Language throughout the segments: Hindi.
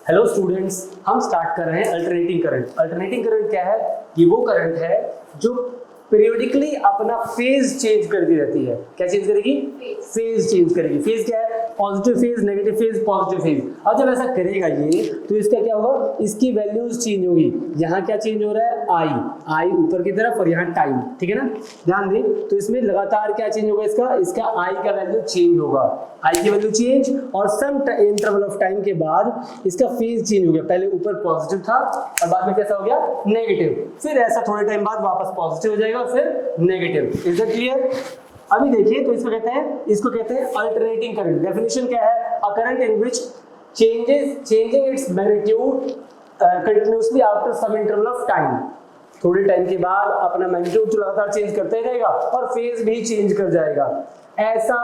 हेलो स्टूडेंट्स, हम स्टार्ट कर रहे हैं अल्टरनेटिंग करंट। अल्टरनेटिंग करंट क्या है? ये वो करंट है जो पीरियोडिकली अपना फेज चेंज करती रहती है। क्या चेंज करेगी? फेज चेंज करेगी। फेज क्या है? Positive phase, negative phase, positive phase. अब जब ऐसा करेगा ये, तो इसका क्या होगा? इसकी वैल्यूज चेंज होगी। यहाँ क्या चेंज हो रहा है? आई ऊपर की तरफ और यहाँ टाइम, ठीक है ना? ध्यान दें तो इसमें लगातार क्या चेंज होगा? इसका आई का वैल्यू चेंज होगा। आई की वैल्यू चेंज और सम इंटरवल ऑफ टाइम के बाद इसका फेज चेंज हो गया। पहले ऊपर पॉजिटिव था और बाद में कैसा हो गया? नेगेटिव। फिर ऐसा थोड़े टाइम बाद वापस पॉजिटिव हो जाएगा और फिर नेगेटिव। Is it clear? अभी देखिए तो इसको कहते हैं अल्टरनेटिंग करंट। डेफिनेशन क्या है? A current in which changing its magnitude continuously after some interval of time. थोड़े टाइम के बाद अपना मैग्नीट्यूड जो लगातार चेंज करते रहेगा और फेज भी चेंज कर जाएगा। ऐसा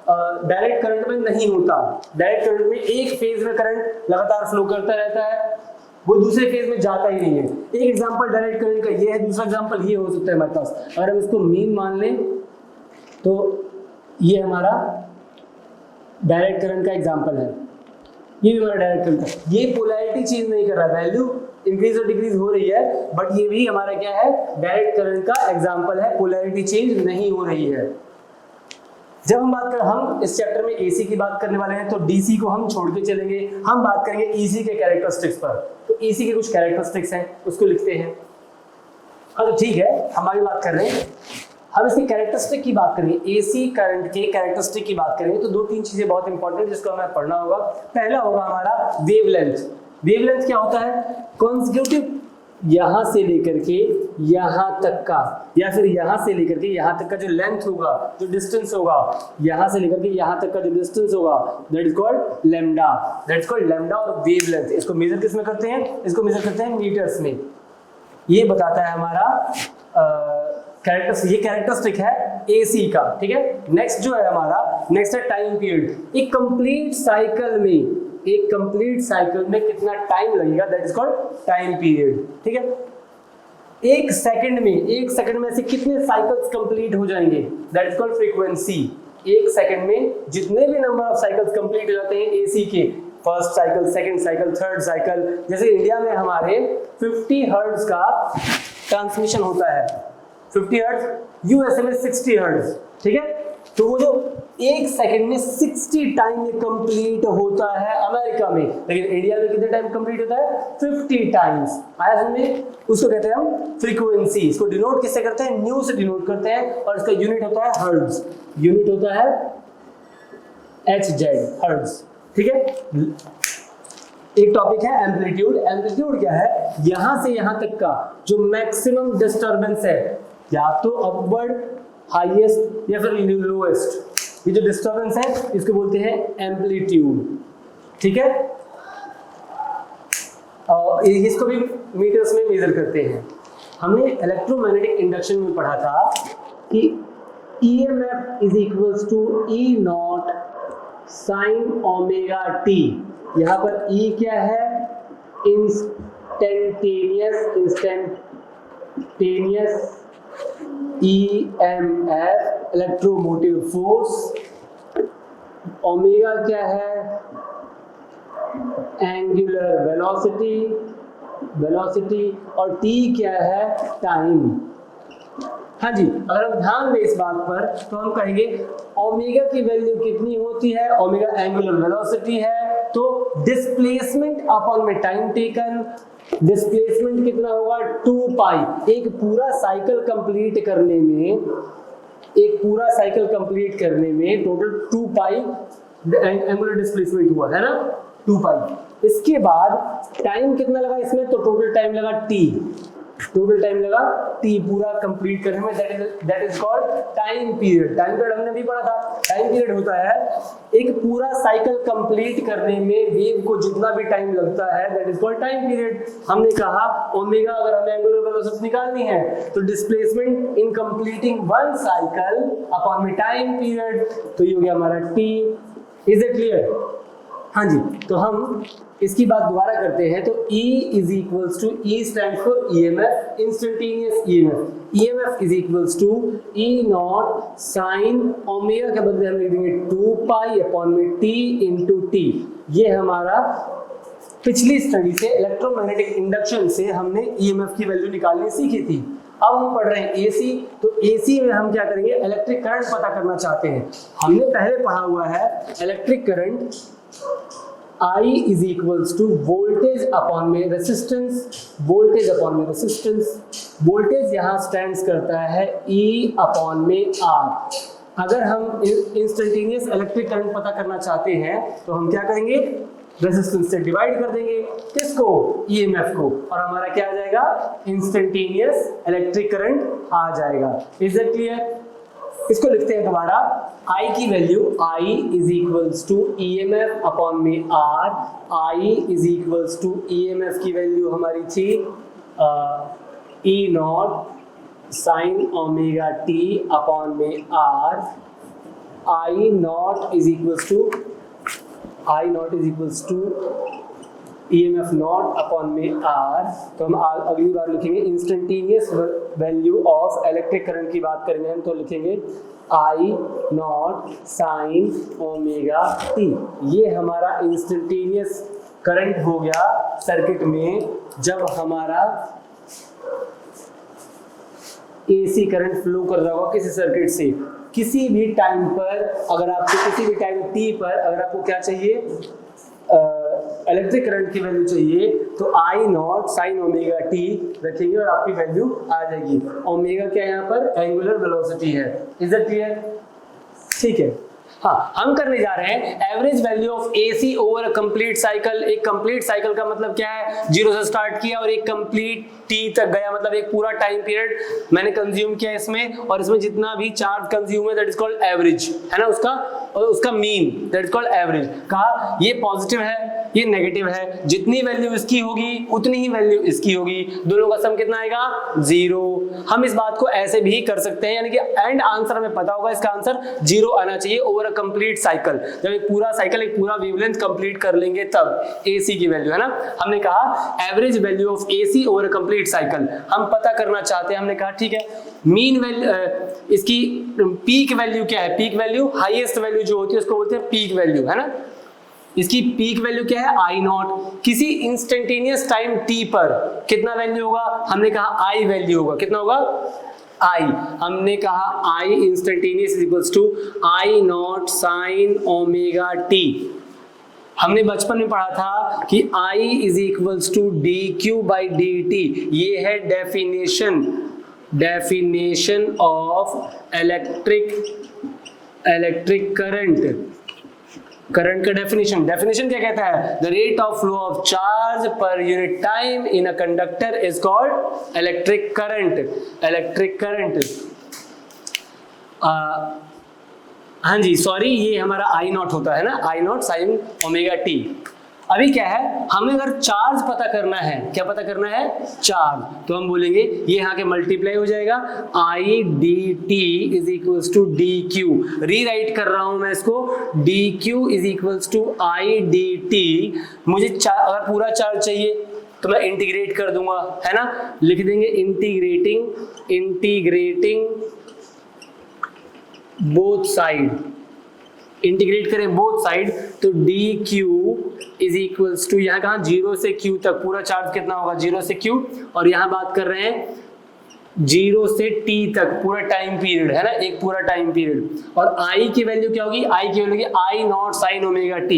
डायरेक्ट करंट में नहीं होता। डायरेक्ट करंट में एक फेज में करंट लगातार फ्लो करता रहता है, वो दूसरे फेज में जाता ही नहीं है। एक एग्जांपल डायरेक्ट करंट का ये है, दूसरा एग्जांपल ये हो सकता है हमारे पास। अगर हम इसको मीन मान लें तो ये हमारा डायरेक्ट करंट का एग्जांपल है। ये भी हमारा डायरेक्ट करंट है। ये पोलैरिटी चेंज नहीं कर रहा, वैल्यू इंक्रीज और डिक्रीज हो रही है, बट ये भी हमारा क्या है? डायरेक्ट करंट का एग्जांपल है। पोलैरिटी चेंज नहीं हो रही है। जब हम इस चैप्टर में एसी की बात करने वाले हैं तो डीसी को हम छोड़ के चलेंगे। हम बात करेंगे ईसी के कैरेक्टरिस्टिक्स पर। तो ईसी के कुछ कैरेक्टरिस्टिक्स हैं, उसको लिखते हैं। हाँ तो ठीक है, हम आगे बात कर रहे हैं। हम इसकी कैरेक्टरिस्टिक की बात करेंगे। एसी करंट के कैरेक्टरिस्टिक की बात करेंगे तो दो तीन चीजें बहुत इंपॉर्टेंट जिसको हमें पढ़ना होगा। पहला होगा हमारा वेवलेंथ। वेवलेंथ क्या होता है? कॉन्सेक्यूटिव यहां से लेकर के यहां तक का, या फिर यहां से लेकर के यहां तक का जो लेंथ होगा, जो डिस्टेंस होगा, यहां से लेकर के यहां तक का जो डिस्टेंस होगा, that is called lambda. That is called lambda और वेवलेंथ। इसको मेजर किस में करते हैं? इसको मेजर करते हैं मीटर्स में। ये बताता है हमारा ये कैरेक्टरिस्टिक है एसी का, ठीक है। नेक्स्ट जो है हमारा, नेक्स्ट है टाइम पीरियड। एक कंप्लीट साइकिल में कितना टाइम लगेगा, that is called time period, ठीक है। एक सेकंड में से कितने साइकिल्स कंप्लीट हो जाएंगे, दैट इज कॉल्ड फ्रीक्वेंसी। एक सेकंड में जितने भी नंबर ऑफ साइकिल्स कंप्लीट हो जाते हैं एसी के, first cycle, second cycle, third cycle, जैसे इंडिया में हमारे 50 हर्ट्ज का ट्रांसमिशन होता है, 50 हर्ट्ज, यूएसए में 60 हर्ट्ज, ठीक है। तो वो जो एक सेकंड में 60 टाइम में कंप्लीट होता है अमेरिका में, लेकिन इंडिया में कितने टाइम कंप्लीट होता है? 50 टाइम्स। आया समझ? उसको कहते हैं हम फ्रीक्वेंसी। इसको डिनोट किससे करते हैं? न्यू से डिनोट करते हैं और इसका यूनिट होता है हर्ट्ज। यूनिट होता है HZ, हर्ट्ज, ठीक है। एक टॉपिक है एम्पलीट्यूड। एम्पलीट्यूड क्या है? यहां से यहां तक का जो मैक्सिमम डिस्टर्बेंस है, या तो अपवर्ड, हाईएस्ट या फिर लोएस्ट, ये जो डिस्टर्बेंस है इसको बोलते हैं एम्पलीट्यूड, ठीक है। और इसको भी मीटर्स में मेजर करते हैं। हमने इलेक्ट्रोमैग्नेटिक इंडक्शन में पढ़ा था कि EMF is equals to E not sine omega t. यहाँ पर E क्या है? Instantaneous EMF, electromotive force. Omega क्या है? Angular velocity. और T क्या है? टाइम। हाँ जी, अगर हम ध्यान दें इस बात पर तो हम कहेंगे ओमेगा की वैल्यू कितनी होती है? ओमेगा एंगुलर वेलोसिटी है, तो डिस्प्लेसमेंट अपॉन में टाइम टेकन, डिस्प्लेसमेंट कितना होगा? 2 पाई। एक पूरा साइकिल कंप्लीट करने में टोटल 2 पाई एंगुलर डिस्प्लेसमेंट हुआ है ना, 2 पाई। इसके बाद टाइम कितना लगा इसमें? तो टोटल टाइम लगा T पूरा कंप्लीट करने में, that is called time period. Time period हमने भी पढ़ा था। टाइम पीरियड होता है एक पूरा साइकिल कंप्लीट करने में वेव को जितना भी टाइम लगता है, that is called time period. हमने कहा ओमेगा अगर हमें एंगुलर वेलोसिटी निकालनी है तो displacement in completing one cycle upon में टाइम पीरियड, तो ये हो गया हमारा T। Is it clear? हाँ जी, तो हम इसकी बात दोबारा करते हैं। तो E is equals to, E stand for EMF, instantaneous EMF। EMF is equals to E not sine omega के बदले हम लिख देंगे 2 पाई अपॉन में T इंटू T। ये हमारा पिछली स्टडी से इलेक्ट्रोमैग्नेटिक इंडक्शन से हमने ईएमएफ की वैल्यू निकालनी सीखी थी। अब हम पढ़ रहे हैं एसी, तो एसी में हम क्या करेंगे, इलेक्ट्रिक करंट पता करना चाहते हैं। हमने पहले पढ़ा हुआ है electric current I is equals to voltage upon में रेसिस्टेंस, वोल्टेज अपॉन में रेसिस्टेंस। वोल्टेज यहाँ स्टैंड्स करता है E अपॉन में R। अगर हम इंस्टेंटेनियस इलेक्ट्रिक करंट पता करना चाहते हैं तो हम क्या करेंगे, रेजिस्टेंस से डिवाइड कर देंगे किसको, ईएमएफ को, और हमारा क्या आ जाएगा, इंस्टेंटेनियस इलेक्ट्रिक करंट आ जाएगा। Is that clear? इसको लिखते हैं दोबारा, I की value I is equals to EMF upon में R। I is equals to EMF की वैल्यू हमारी थी E not sine omega t upon में R। I not is equals to EMF not upon में R। तो हम अगली बार लिखेंगे instantaneous value of electric current की बात करेंगे हम तो लिखेंगे I not sine omega t। ये हमारा इंस्टेंटेनियस करंट हो गया सर्किट में जब हमारा AC करंट फ्लो कर रहा होगा किसी सर्किट से। किसी भी टाइम पर अगर आपको किसी भी टाइम t पर अगर आपको क्या चाहिए, इलेक्ट्रिक करंट की वैल्यू चाहिए, तो I not sine omega t रखेंगे और आपकी वैल्यू आ जाएगी। ओमेगा क्या है यहाँ पर, एंगुलर वेलोसिटी है। Is that clear? ठीक है। हाँ, हम करने जा रहे हैं average value of AC over a complete cycle. एक कंप्लीट साइकिल का मतलब क्या है, जीरो से स्टार्ट किया और एक कंप्लीट T तक गया, मतलब एक पूरा टाइम पीरियड मैंने कंज्यूम किया इसमें, और इसमें जितना भी चार्ज कंज्यूम है दैट इज कॉल्ड एवरेज, है ना, उसका mean, that is called average. कहा ये पॉजिटिव है, ये नेगेटिव है, जितनी वैल्यू इसकी होगी उतनी ही वैल्यू इसकी होगी, दोनों का सम कितना आएगा, 0। हम इस बात को ऐसे भी कर सकते हैं, यानी कि एंड आंसर हमें पता होगा इसका आंसर 0 आना चाहिए ओवर अ कंप्लीट साइकिल। जब एक पूरा साइकिल, एक पूरा वेवलेंथ कंप्लीट कर लेंगे तब AC की वैल्यू, है ना। हमने कहा average value of AC over a complete cycle हम पता करना चाहते हैं। हमने कहा ठीक है, मीन वैल्यू, इसकी पीक वैल्यू क्या है, पीक वैल्यू, हाईएस्ट वैल्यू जो होती है उसको बोलते हैं पीक वैल्यू, है ना। इसकी पीक वैल्यू क्या है, I नॉट। किसी इंस्टेंटेनियस टाइम t पर कितना वैल्यू होगा, हमने कहा I वैल्यू होगा, कितना होगा, I। हमने कहा I instantaneous is equals to I not sine omega t। हमने बचपन में पढ़ा था कि I is equals to dq by dt। ये है डेफिनेशन ऑफ इलेक्ट्रिक करंट का डेफिनेशन क्या कहता है, the rate of flow of charge per unit time in a conductor is called electric current. हाँ जी, सॉरी, ये हमारा I नॉट होता है ना, I not sine omega t। अभी क्या है, हमें अगर चार्ज पता करना है, क्या पता करना है, चार्ज, तो हम बोलेंगे ये यहाँ के मल्टीप्लाई हो जाएगा, I dt is equals to dq। Rewrite कर रहा हूं मैं इसको, dq is equals to I dt। मुझे अगर पूरा चार्ज चाहिए तो मैं इंटीग्रेट कर दूंगा, है ना, लिख देंगे इंटीग्रेटिंग बोथ साइड, इंटीग्रेट करें बोथ साइड, तो dq इज इक्वल्स टू, यहाँ कहा 0 से q तक पूरा चार्ज कितना होगा, 0 से q, और यहाँ बात कर रहे हैं 0 से t तक पूरा टाइम पीरियड, है ना, एक पूरा टाइम पीरियड। और I की वैल्यू क्या होगी, I की value I not sine omega t,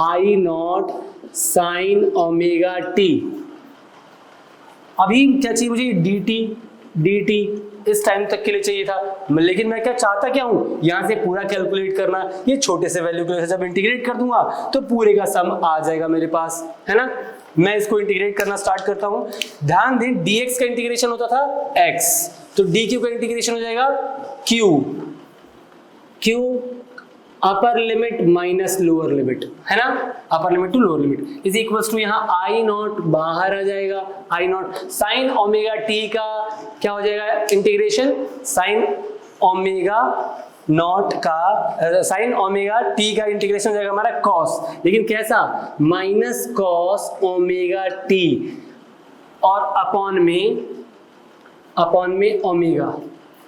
I not sine omega t। अभी क्या चाहिए मुझे, dt इस टाइम तक के लिए चाहिए था, लेकिन मैं क्या चाहता क्या हूं, यहां से पूरा कैलकुलेट करना। ये छोटे से वैल्यू को जब इंटीग्रेट कर दूंगा तो पूरे का सम आ जाएगा मेरे पास, है ना। मैं इसको इंटीग्रेट करना स्टार्ट करता हूं। ध्यान दें, dx का इंटीग्रेशन होता था x, तो dq का इंटीग्रेशन हो जाएगा q upper limit minus lower limit, है ना, upper limit to lower limit is equals to, यहाँ I नॉट बाहर आ जाएगा, I not sine omega t का क्या हो जाएगा, इंटीग्रेशन साइन ओमेगा नॉट का, साइन ओमेगा t का इंटीग्रेशन हो जाएगा हमारा कॉस, लेकिन कैसा, माइनस कॉस ओमेगा t, और अपॉन में ओमेगा,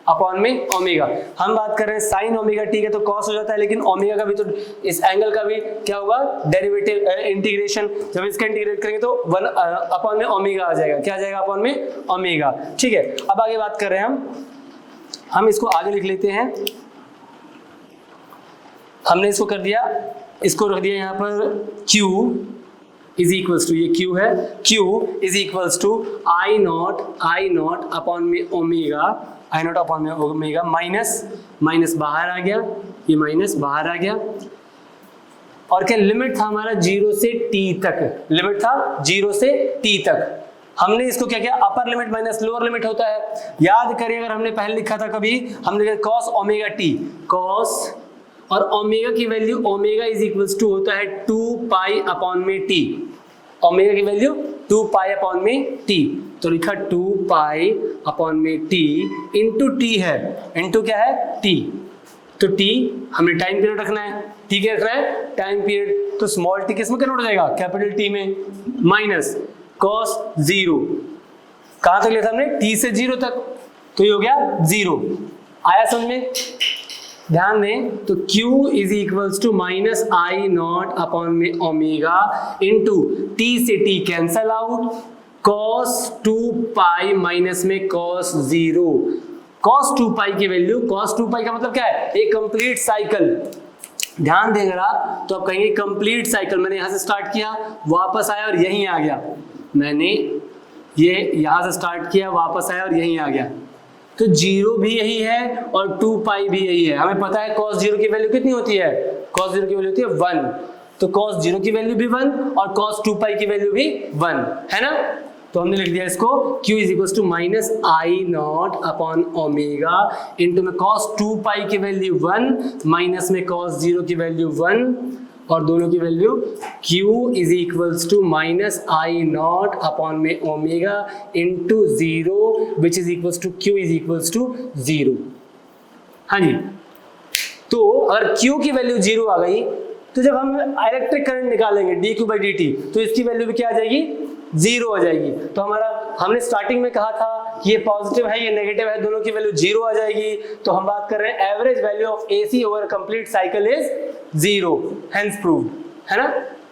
अपॉन में ओमेगा। हम बात कर रहे हैं साइन ओमेगा टी का तो कॉस हो जाता है, लेकिन ओमेगा का भी तो इस एंगल का भी क्या होगा, डेरिवेटिव इंटीग्रेशन। जब इसका इंटीग्रेट करेंगे तो 1 अपॉन में ओमेगा आ जाएगा। क्या आ जाएगा, अपॉन में ओमेगा। ठीक है, अब आगे बात कर रहे हैं हम इसको आगे लिख लेते हैं। हमने इसको कर दिया, इसको रख दिया यहाँ पर Q इज इक्वल्स टू, ये Q है, Q is equals to I not upon में ओमेगा, I नॉट अपॉन में ओमेगा, माइनस बाहर आ गया, ये माइनस बाहर आ गया। और क्या लिमिट था हमारा 0 से t तक, लिमिट था 0 से t तक। हमने इसको क्या किया, अपर लिमिट माइनस लोअर लिमिट होता है। याद करिए, अगर हमने पहले लिखा था कभी, हमने लिखा कॉस ओमेगा टी, कॉस और ओमेगा की value, omega is equals to होता है 2 पाई अपॉन में टी, ओमेगा की वैल्यू 2 पाई अपॉन में टी, तो लिखा 2 पाई अपॉन में टी इंटू टी है, इंटू क्या है टी, तो टी हमने टाइम पीरियड रखना है, टी क्या रखना है, टाइम पीरियड, तो स्मॉल टी किसमें कन्वर्ट हो जाएगा, कैपिटल टी में, माइनस कॉस 0, कहां तक लिया था हमने, टी से 0 तक, तो ये हो गया 0। आया समझ में, ध्यान दें, तो Q is equals to minus I not upon में ओमेगा इंटू टी से t cancel out, cos 2 pi minus में cos 0, cos 2 पाई की वैल्यू, cos 2 पाई का मतलब क्या है, एक कंप्लीट साइकिल। ध्यान देंगे तो आप कहेंगे कंप्लीट साइकिल, मैंने यहां से स्टार्ट किया, वापस आया और यहीं आ गया, मैंने ये यहां से स्टार्ट किया, वापस आया और यहीं आ गया, तो 0 भी यही है और 2 पाई भी यही है। हमें पता है cos 0 की वैल्यू कितनी होती है, cos 0 की वैल्यू होती है 1, तो cos 0 की वैल्यू भी 1 और cos 2 पाई की वैल्यू भी 1 है ना। तो हमने लिख दिया इसको Q is equal to minus I not upon omega into में cos 2 पाई की वैल्यू 1 माइनस में cos 0 की वैल्यू 1 और दोनों की value Q is equals to minus I not upon में omega into 0 which is equals to Q is equals to 0। हाँ जी, तो अगर Q की वैल्यू 0 आ गई तो जब हम इलेक्ट्रिक करंट निकालेंगे dq बाई dt, तो इसकी वैल्यू भी क्या आ जाएगी, 0 आ जाएगी। तो हमारा, हमने स्टार्टिंग में कहा था कि ये पॉजिटिव है, ये नेगेटिव है, दोनों की वैल्यू 0 आ जाएगी। तो हम बात कर रहे हैं average value of AC over complete cycle is 0, hence proved, है ना।